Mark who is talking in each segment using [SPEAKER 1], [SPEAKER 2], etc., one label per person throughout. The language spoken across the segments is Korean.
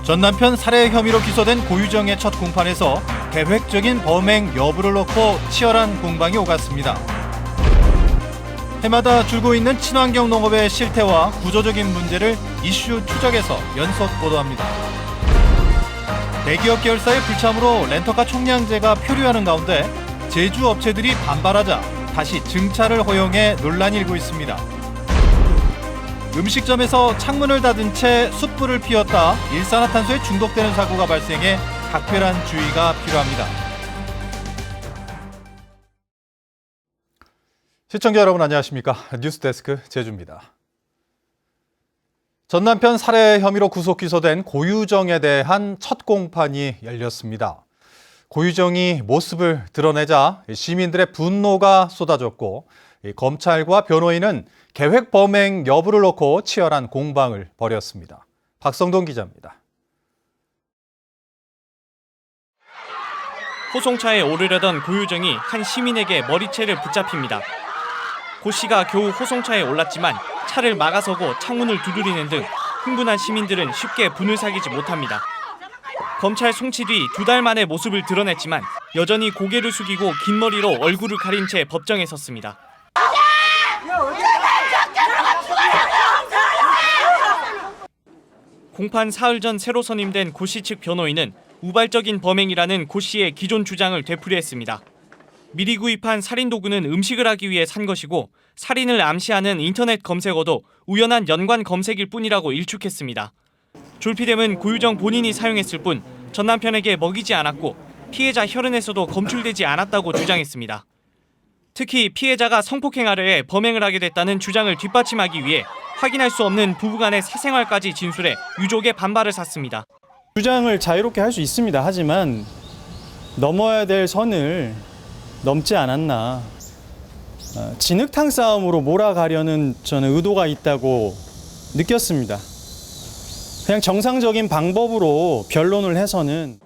[SPEAKER 1] 전 남편 살해 혐의로 기소된 고유정의 첫 공판에서 계획적인 범행 여부를 놓고 치열한 공방이 오갔습니다. 해마다 줄고 있는 친환경 농업의 실태와 구조적인 문제를 이슈 추적에서 연속 보도합니다. 대기업 계열사의 불참으로 렌터카 총량제가 표류하는 가운데 제주 업체들이 반발하자 다시 증차를 허용해 논란이 일고 있습니다. 음식점에서 창문을 닫은 채 숯불을 피웠다 일산화탄소에 중독되는 사고가 발생해 각별한 주의가 필요합니다. 시청자 여러분 안녕하십니까? 뉴스데스크 제주입니다. 전 남편 살해 혐의로 구속 기소된 고유정에 대한 첫 공판이 열렸습니다. 고유정이 모습을 드러내자 시민들의 분노가 쏟아졌고 검찰과 변호인은 계획 범행 여부를 놓고 치열한 공방을 벌였습니다. 박성동 기자입니다.
[SPEAKER 2] 호송차에 오르려던 고유정이 한 시민에게 머리채를 붙잡힙니다. 고 씨가 겨우 호송차에 올랐지만 차를 막아서고 창문을 두드리는 등 흥분한 시민들은 쉽게 분을 사귀지 못합니다. 검찰 송치 뒤 2달 만에 모습을 드러냈지만 여전히 고개를 숙이고 긴 머리로 얼굴을 가린 채 법정에 섰습니다. 공판 사흘 전 새로 선임된 고 씨 측 변호인은 우발적인 범행이라는 고 씨의 기존 주장을 되풀이했습니다. 미리 구입한 살인 도구는 음식을 하기 위해 산 것이고 살인을 암시하는 인터넷 검색어도 우연한 연관 검색일 뿐이라고 일축했습니다. 졸피뎀은 고유정 본인이 사용했을 뿐 전 남편에게 먹이지 않았고 피해자 혈흔에서도 검출되지 않았다고 주장했습니다. 특히 피해자가 성폭행하려 해 범행을 하게 됐다는 주장을 뒷받침하기 위해 확인할 수 없는 부부간의 사생활까지 진술해 유족의 반발을 샀습니다.
[SPEAKER 3] 주장을 자유롭게 할 수 있습니다. 하지만 넘어야 될 선을 넘지 않았나. 진흙탕 싸움으로 몰아가려는 저는 의도가 있다고 느꼈습니다. 그냥 정상적인 방법으로 변론을 해서는.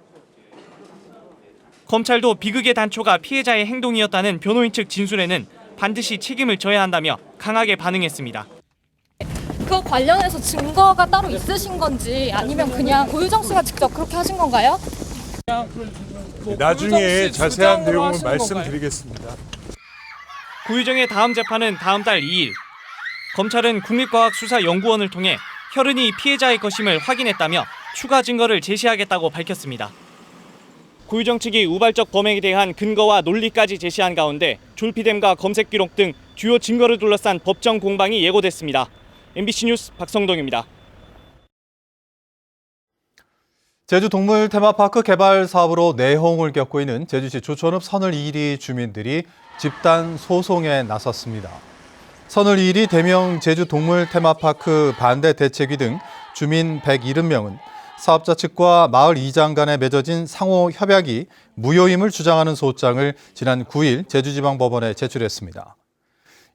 [SPEAKER 2] 검찰도 비극의 단초가 피해자의 행동이었다는 변호인 측 진술에는 반드시 책임을 져야 한다며 강하게 반응했습니다.
[SPEAKER 4] 그 관련해서 증거가 따로 있으신 건지 아니면 그냥 고유정 씨가 직접 그렇게 하신 건가요?
[SPEAKER 5] 나중에 자세한 내용을 말씀드리겠습니다.
[SPEAKER 2] 고유정의 다음 재판은 다음 달 2일. 검찰은 국립과학수사연구원을 통해 혈흔이 피해자의 것임을 확인했다며 추가 증거를 제시하겠다고 밝혔습니다. 고유정 측이 우발적 범행에 대한 근거와 논리까지 제시한 가운데 졸피뎀과 검색 기록 등 주요 증거를 둘러싼 법정 공방이 예고됐습니다. MBC 뉴스 박성동입니다.
[SPEAKER 1] 제주 동물 테마파크 개발 사업으로 내홍을 겪고 있는 제주시 조천읍 선을 2리 주민들이 집단 소송에 나섰습니다. 선을 2리 대명 제주 동물 테마파크 반대 대책위 등 주민 170명은 사업자 측과 마을 이장 간에 맺어진 상호 협약이 무효임을 주장하는 소장을 지난 9일 제주지방법원에 제출했습니다.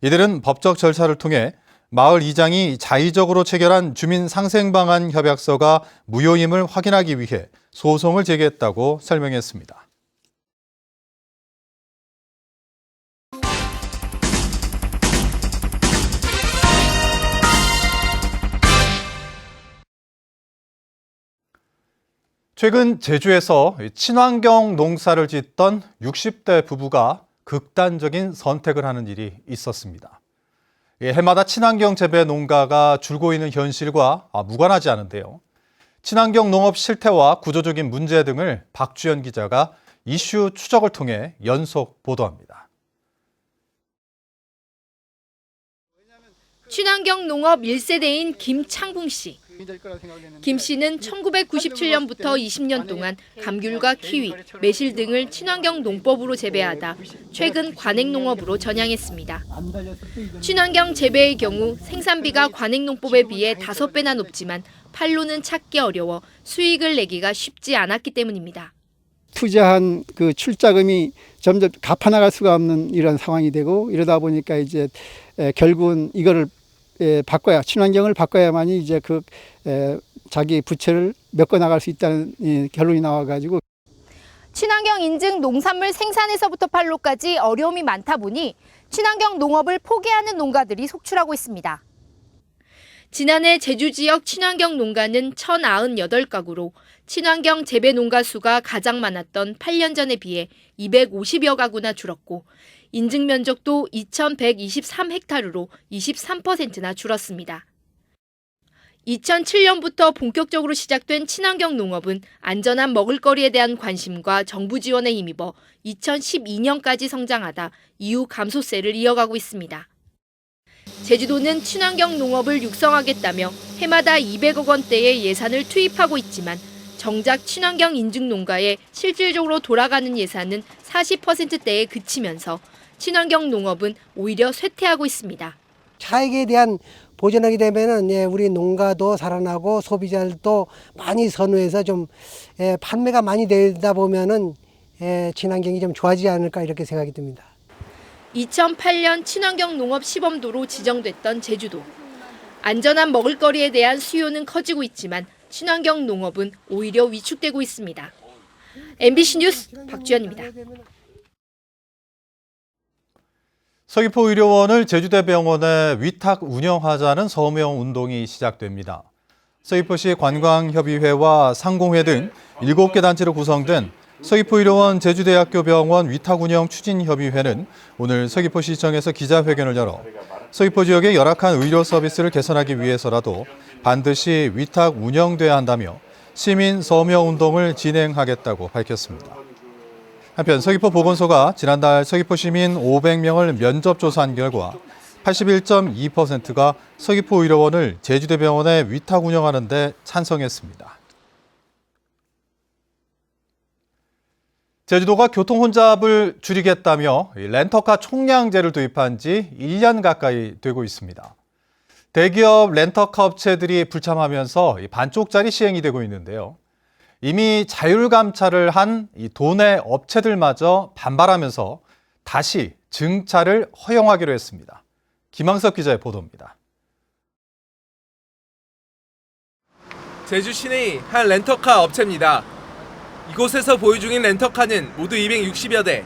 [SPEAKER 1] 이들은 법적 절차를 통해 마을 이장이 자의적으로 체결한 주민 상생방안 협약서가 무효임을 확인하기 위해 소송을 제기했다고 설명했습니다. 최근 제주에서 친환경 농사를 짓던 60대 부부가 극단적인 선택을 하는 일이 있었습니다. 해마다 친환경 재배 농가가 줄고 있는 현실과 무관하지 않은데요. 친환경 농업 실태와 구조적인 문제 등을 박주연 기자가 이슈 추적을 통해 연속 보도합니다.
[SPEAKER 6] 친환경 농업 1세대인 김창붕 씨. 김 씨는 1997년부터 20년 동안 감귤과 키위, 매실 등을 친환경 농법으로 재배하다 최근 관행농업으로 전향했습니다. 친환경 재배의 경우 생산비가 관행농법에 비해 5배나 높지만 판로는 찾기 어려워 수익을 내기가 쉽지 않았기 때문입니다.
[SPEAKER 7] 투자한 그 출자금이 점점 갚아나갈 수가 없는 이런 상황이 되고 이러다 보니까 이제 결국은 이거를 바꿔야 친환경을 바꿔야만이 이제 자기 부채를 메꿔 나갈 수 있다는 결론이 나와가지고
[SPEAKER 6] 친환경 인증 농산물 생산에서부터 판로까지 어려움이 많다 보니 친환경 농업을 포기하는 농가들이 속출하고 있습니다. 지난해 제주 지역 친환경 농가는 1,098가구로 친환경 재배 농가 수가 가장 많았던 8년 전에 비해 250여 가구나 줄었고 인증 면적도 2,123헥타르로 23%나 줄었습니다. 2007년부터 본격적으로 시작된 친환경 농업은 안전한 먹을거리에 대한 관심과 정부 지원에 힘입어 2012년까지 성장하다 이후 감소세를 이어가고 있습니다. 제주도는 친환경 농업을 육성하겠다며 해마다 200억 원대의 예산을 투입하고 있지만 정작 친환경 인증 농가에 실질적으로 돌아가는 예산은 40%대에 그치면서 친환경 농업은 오히려 쇠퇴하고 있습니다.
[SPEAKER 8] 차익에 대한 보전하게 되면은 우리 농가도 살아나고 소비자들도 많이 선호해서 좀 판매가 많이 되다 보면은 친환경이 좀 좋아지지 않을까 이렇게 생각이 듭니다.
[SPEAKER 6] 2008년 친환경 농업 시범도로 지정됐던 제주도. 안전한 먹을거리에 대한 수요는 커지고 있지만 친환경 농업은 오히려 위축되고 있습니다. MBC 뉴스 박주연입니다.
[SPEAKER 1] 서귀포 의료원을 제주대병원에 위탁 운영하자는 서명 운동이 시작됩니다. 서귀포시 관광협의회와 상공회 등 7개 단체로 구성된 서귀포 의료원 제주대학교 병원 위탁 운영 추진협의회는 오늘 서귀포시청에서 기자회견을 열어 서귀포 지역의 열악한 의료 서비스를 개선하기 위해서라도 반드시 위탁 운영돼야 한다며 시민 서명 운동을 진행하겠다고 밝혔습니다. 한편 서귀포 보건소가 지난달 서귀포 시민 500명을 면접 조사한 결과 81.2%가 서귀포 의료원을 제주대병원에 위탁 운영하는 데 찬성했습니다. 제주도가 교통 혼잡을 줄이겠다며 렌터카 총량제를 도입한 지 1년 가까이 되고 있습니다. 대기업 렌터카 업체들이 불참하면서 반쪽짜리 시행이 되고 있는데요. 이미 자율감차를 한 도내 업체들마저 반발하면서 다시 증차를 허용하기로 했습니다. 김항섭 기자의 보도입니다.
[SPEAKER 9] 제주 시내의 한 렌터카 업체입니다. 이곳에서 보유 중인 렌터카는 모두 260여 대.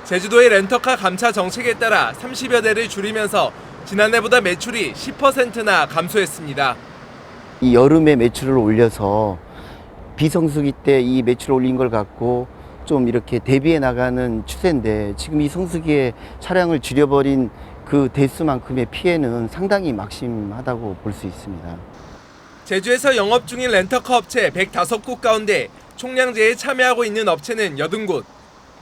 [SPEAKER 9] 제주도의 렌터카 감차 정책에 따라 30여 대를 줄이면서 지난해보다 매출이 10%나 감소했습니다.
[SPEAKER 10] 이 여름에 매출을 올려서 비성수기 때 이 매출 올린 걸 갖고 좀 이렇게 대비해 나가는 추세인데 지금 이 성수기에 차량을 줄여버린 그 대수만큼의 피해는 상당히 막심하다고 볼 수 있습니다.
[SPEAKER 9] 제주에서 영업 중인 렌터카 업체 105곳 가운데 총량제에 참여하고 있는 업체는 80곳,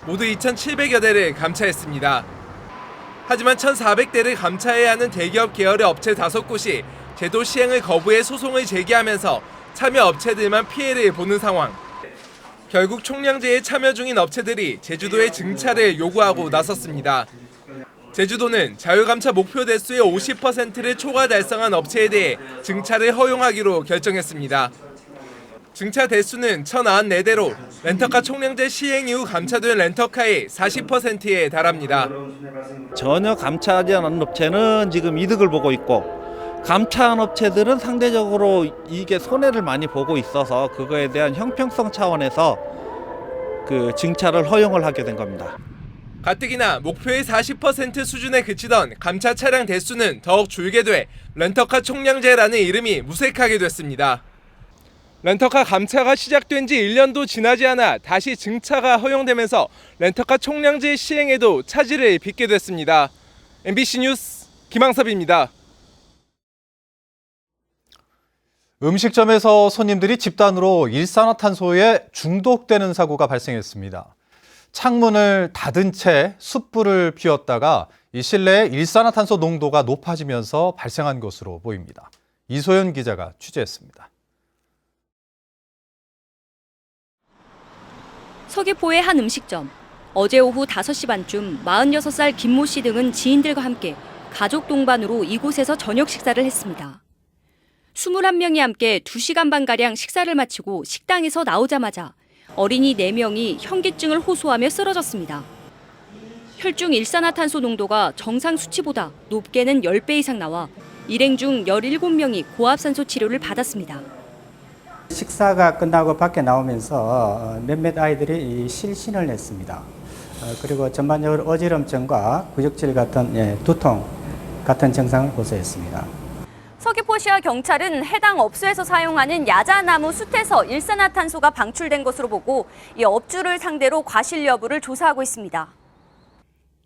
[SPEAKER 9] 모두 2,700여 대를 감차했습니다. 하지만 1,400대를 감차해야 하는 대기업 계열의 업체 5곳이 제도 시행을 거부해 소송을 제기하면서 참여 업체들만 피해를 보는 상황. 결국 총량제에 참여 중인 업체들이 제주도의 증차를 요구하고 나섰습니다. 제주도는 자율감차 목표 대수의 50%를 초과 달성한 업체에 대해 증차를 허용하기로 결정했습니다. 증차 대수는 1,094대로 렌터카 총량제 시행 이후 감차된 렌터카의 40%에 달합니다.
[SPEAKER 11] 전혀 감차하지 않은 업체는 지금 이득을 보고 있고 감차한 업체들은 상대적으로 이게 손해를 많이 보고 있어서 그거에 대한 형평성 차원에서 그 증차를 허용을 하게 된 겁니다.
[SPEAKER 9] 가뜩이나 목표의 40% 수준에 그치던 감차 차량 대수는 더욱 줄게 돼 렌터카 총량제라는 이름이 무색하게 됐습니다. 렌터카 감차가 시작된 지 1년도 지나지 않아 다시 증차가 허용되면서 렌터카 총량제 시행에도 차질을 빚게 됐습니다. MBC 뉴스 김항섭입니다.
[SPEAKER 1] 음식점에서 손님들이 집단으로 일산화탄소에 중독되는 사고가 발생했습니다. 창문을 닫은 채 숯불을 피웠다가 이 실내에 일산화탄소 농도가 높아지면서 발생한 것으로 보입니다. 이소연 기자가 취재했습니다.
[SPEAKER 12] 서귀포의 한 음식점. 어제 오후 5시 반쯤 46살 김모 씨 등은 지인들과 함께 가족 동반으로 이곳에서 저녁 식사를 했습니다. 21명이 함께 2시간 반가량 식사를 마치고 식당에서 나오자마자 어린이 4명이 현기증을 호소하며 쓰러졌습니다. 혈중 일산화탄소 농도가 정상 수치보다 높게는 10배 이상 나와 일행 중 17명이 고압산소 치료를 받았습니다.
[SPEAKER 13] 식사가 끝나고 밖에 나오면서 몇몇 아이들이 실신을 냈습니다. 그리고 전반적으로 어지럼증과 구역질 같은 두통 같은 증상을 호소했습니다.
[SPEAKER 12] 서귀포시와 경찰은 해당 업소에서 사용하는 야자나무 숯에서 일산화탄소가 방출된 것으로 보고 이 업주를 상대로 과실 여부를 조사하고 있습니다.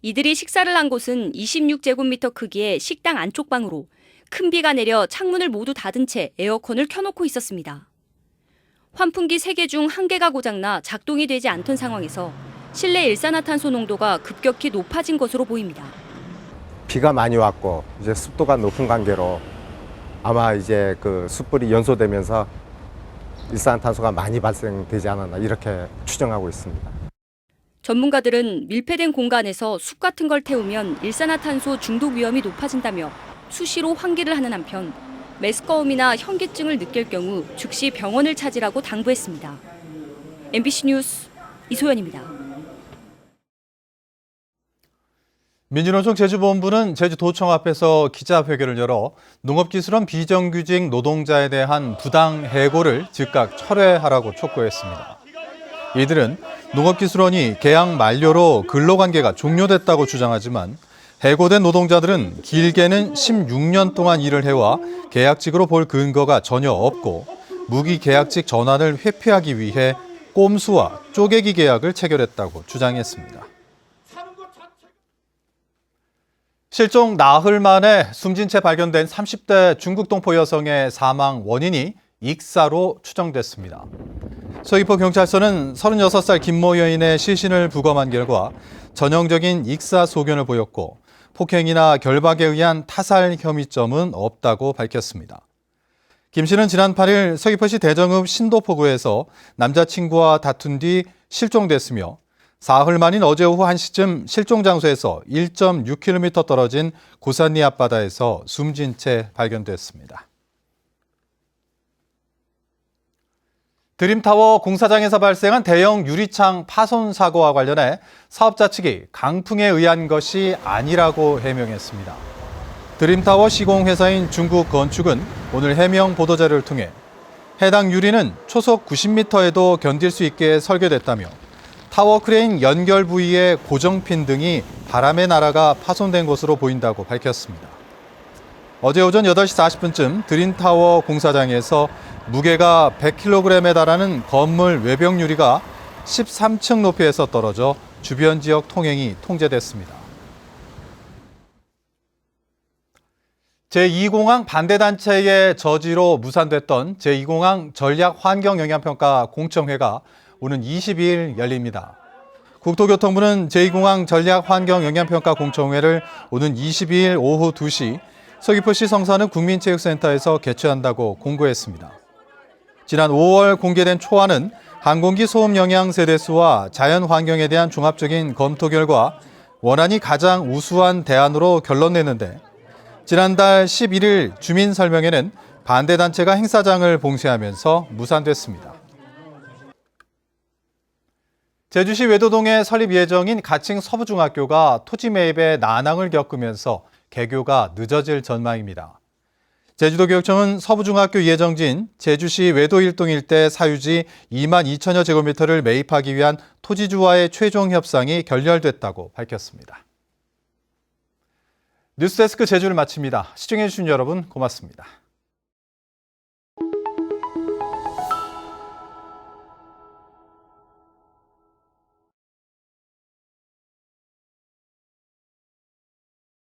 [SPEAKER 12] 이들이 식사를 한 곳은 26제곱미터 크기의 식당 안쪽 방으로 큰 비가 내려 창문을 모두 닫은 채 에어컨을 켜놓고 있었습니다. 환풍기 3개 중 1개가 고장나 작동이 되지 않던 상황에서 실내 일산화탄소 농도가 급격히 높아진 것으로 보입니다.
[SPEAKER 14] 비가 많이 왔고 이제 습도가 높은 관계로 아마 이제 그 숯불이 연소되면서 일산화탄소가 많이 발생되지 않았나 이렇게 추정하고 있습니다.
[SPEAKER 12] 전문가들은 밀폐된 공간에서 숯 같은 걸 태우면 일산화탄소 중독 위험이 높아진다며 수시로 환기를 하는 한편 메스꺼움이나 현기증을 느낄 경우 즉시 병원을 찾으라고 당부했습니다. MBC 뉴스 이소연입니다.
[SPEAKER 1] 민주노총 제주본부는 제주도청 앞에서 기자회견을 열어 농업기술원 비정규직 노동자에 대한 부당 해고를 즉각 철회하라고 촉구했습니다. 이들은 농업기술원이 계약 만료로 근로관계가 종료됐다고 주장하지만 해고된 노동자들은 길게는 16년 동안 일을 해와 계약직으로 볼 근거가 전혀 없고 무기계약직 전환을 회피하기 위해 꼼수와 쪼개기 계약을 체결했다고 주장했습니다. 실종 나흘 만에 숨진 채 발견된 30대 중국 동포 여성의 사망 원인이 익사로 추정됐습니다. 서귀포 경찰서는 36살 김모 여인의 시신을 부검한 결과 전형적인 익사 소견을 보였고 폭행이나 결박에 의한 타살 혐의점은 없다고 밝혔습니다. 김 씨는 지난 8일 서귀포시 대정읍 신도포구에서 남자친구와 다툰 뒤 실종됐으며 사흘 만인 어제 오후 1시쯤 실종 장소에서 1.6km 떨어진 고산리 앞바다에서 숨진 채 발견됐습니다. 드림타워 공사장에서 발생한 대형 유리창 파손 사고와 관련해 사업자 측이 강풍에 의한 것이 아니라고 해명했습니다. 드림타워 시공회사인 중국건축은 오늘 해명 보도자료를 통해 해당 유리는 초속 90m에도 견딜 수 있게 설계됐다며 타워 크레인 연결 부위의 고정핀 등이 바람에 날아가 파손된 것으로 보인다고 밝혔습니다. 어제 오전 8시 40분쯤 드림타워 공사장에서 무게가 100kg에 달하는 건물 외벽 유리가 13층 높이에서 떨어져 주변 지역 통행이 통제됐습니다. 제2공항 반대단체의 저지로 무산됐던 제2공항 전략환경영향평가 공청회가 오는 22일 열립니다. 국토교통부는 제2공항 전략환경영향평가 공청회를 오는 22일 오후 2시 서귀포시 성산읍 국민체육센터에서 개최한다고 공고했습니다. 지난 5월 공개된 초안은 항공기 소음 영향 세대수와 자연환경에 대한 종합적인 검토 결과 원안이 가장 우수한 대안으로 결론냈는데 지난달 11일 주민 설명회는 반대단체가 행사장을 봉쇄하면서 무산됐습니다. 제주시 외도동에 설립 예정인 가칭 서부중학교가 토지 매입에 난항을 겪으면서 개교가 늦어질 전망입니다. 제주도교육청은 서부중학교 예정지인 제주시 외도 1동 일대 사유지 2만 2천여 제곱미터를 매입하기 위한 토지주와의 최종 협상이 결렬됐다고 밝혔습니다. 뉴스데스크 제주를 마칩니다. 시청해주신 여러분 고맙습니다.